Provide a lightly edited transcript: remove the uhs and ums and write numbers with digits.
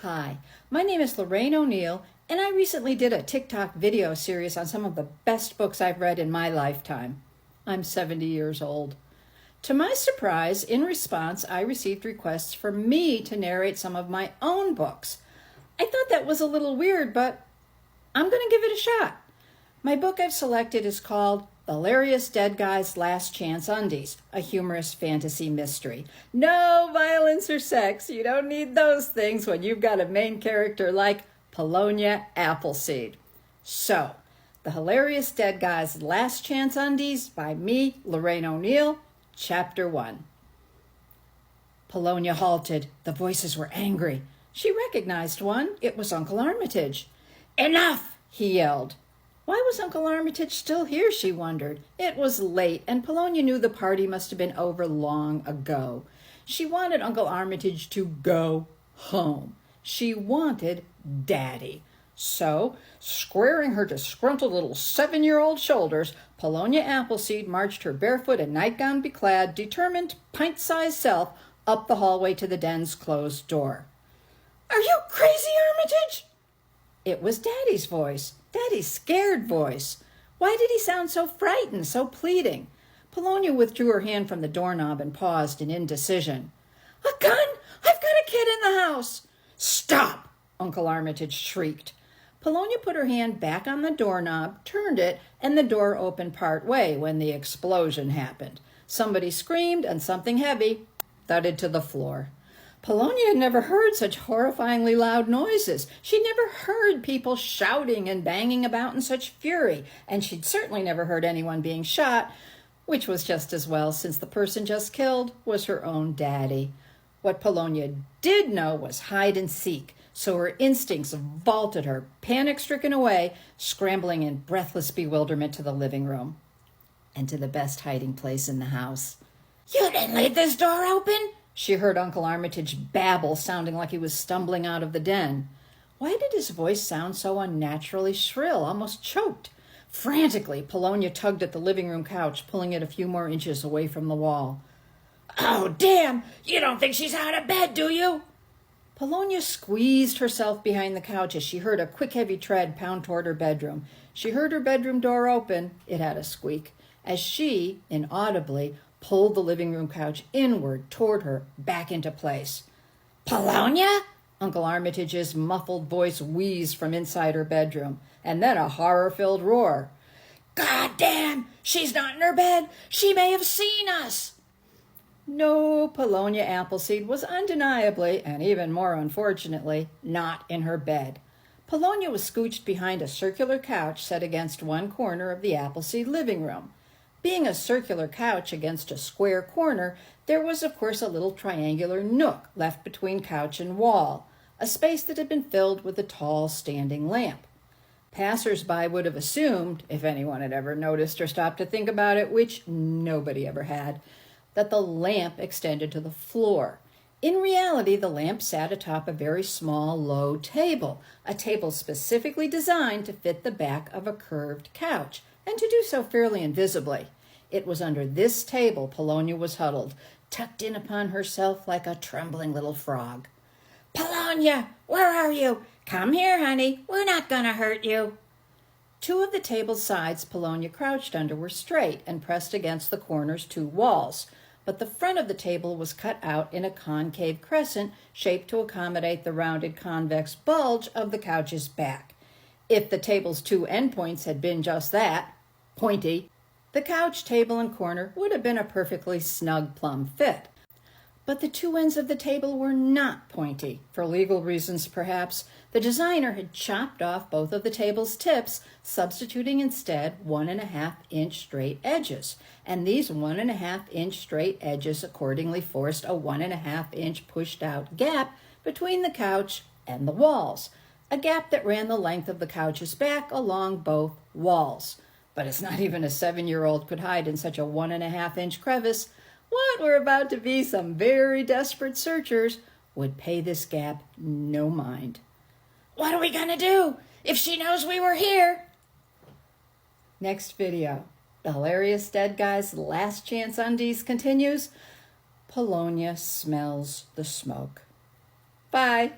Hi, my name is Lorraine O'Neill, and I recently did a TikTok video series on some of the best books I've read in my lifetime. I'm 70 years old. To my surprise, in response, I received requests for me to narrate some of my own books. I thought that was a little weird, but I'm going to give it a shot. My book I've selected is called The Hilarious Dead Guy's Last Chance Undies, a humorous fantasy mystery. No violence or sex. You don't need those things when you've got a main character like Polonia Appleseed. So, The Hilarious Dead Guy's Last Chance Undies by me, Lorraine O'Neill, Chapter 1. Polonia halted. The voices were angry. She recognized one. It was Uncle Armitage. "Enough!" he yelled. Why was Uncle Armitage still here, she wondered. It was late, and Polonia knew the party must have been over long ago. She wanted Uncle Armitage to go home. She wanted Daddy. So, squaring her disgruntled little 7-year-old shoulders, Polonia Appleseed marched her barefoot and nightgown beclad, determined, pint-sized self up the hallway to the den's closed door. "Are you crazy, Armitage?" It was Daddy's voice. Daddy's scared voice. Why did he sound so frightened, so pleading? Polonia withdrew her hand from the doorknob and paused in indecision. "A gun! I've got a kid in the house!" "Stop!" Uncle Armitage shrieked. Polonia put her hand back on the doorknob, turned it, and the door opened part way when the explosion happened. Somebody screamed, and something heavy thudded to the floor. Polonia had never heard such horrifyingly loud noises. She'd never heard people shouting and banging about in such fury, and she'd certainly never heard anyone being shot, which was just as well, since the person just killed was her own daddy. What Polonia did know was hide and seek, so her instincts vaulted her, panic-stricken away, scrambling in breathless bewilderment to the living room, and to the best hiding place in the house. "You didn't leave this door open?" She heard Uncle Armitage babble, sounding like he was stumbling out of the den. Why did his voice sound so unnaturally shrill, almost choked? Frantically, Polonia tugged at the living room couch, pulling it a few more inches away from the wall. "Oh, damn! You don't think she's out of bed, do you?" Polonia squeezed herself behind the couch as she heard a quick, heavy tread pound toward her bedroom. She heard her bedroom door open. It had a squeak. As she, inaudibly, pulled the living room couch inward toward her, back into place. "Polonia?" Uncle Armitage's muffled voice wheezed from inside her bedroom, and then a horror-filled roar. "God damn! She's not in her bed! She may have seen us!" No, Polonia Appleseed was undeniably, and even more unfortunately, not in her bed. Polonia was scooched behind a circular couch set against one corner of the Appleseed living room. Being a circular couch against a square corner, there was, of course, a little triangular nook left between couch and wall, a space that had been filled with a tall standing lamp. Passers-by would have assumed, if anyone had ever noticed or stopped to think about it, which nobody ever had, that the lamp extended to the floor. In reality, the lamp sat atop a very small, low table, a table specifically designed to fit the back of a curved couch, and to do so fairly invisibly. It was under this table Polonia was huddled, tucked in upon herself like a trembling little frog. "Polonia, where are you? Come here, honey. We're not going to hurt you." Two of the table's sides Polonia crouched under were straight and pressed against the corner's two walls, but the front of the table was cut out in a concave crescent shaped to accommodate the rounded convex bulge of the couch's back. If the table's two endpoints had been just that, pointy, the couch, table, and corner would have been a perfectly snug plumb fit. But the two ends of the table were not pointy. For legal reasons, perhaps, the designer had chopped off both of the table's tips, substituting instead 1.5-inch straight edges. And these 1.5-inch straight edges accordingly forced a 1.5-inch pushed-out gap between the couch and the walls, a gap that ran the length of the couch's back along both walls. But as not even a 7-year-old could hide in such a 1.5-inch crevice, what were about to be some very desperate searchers would pay this gap no mind. "What are we going to do if she knows we were here?" Next video, The Hilarious Dead Guy's Last Chance Undies continues. Polonia smells the smoke. Bye.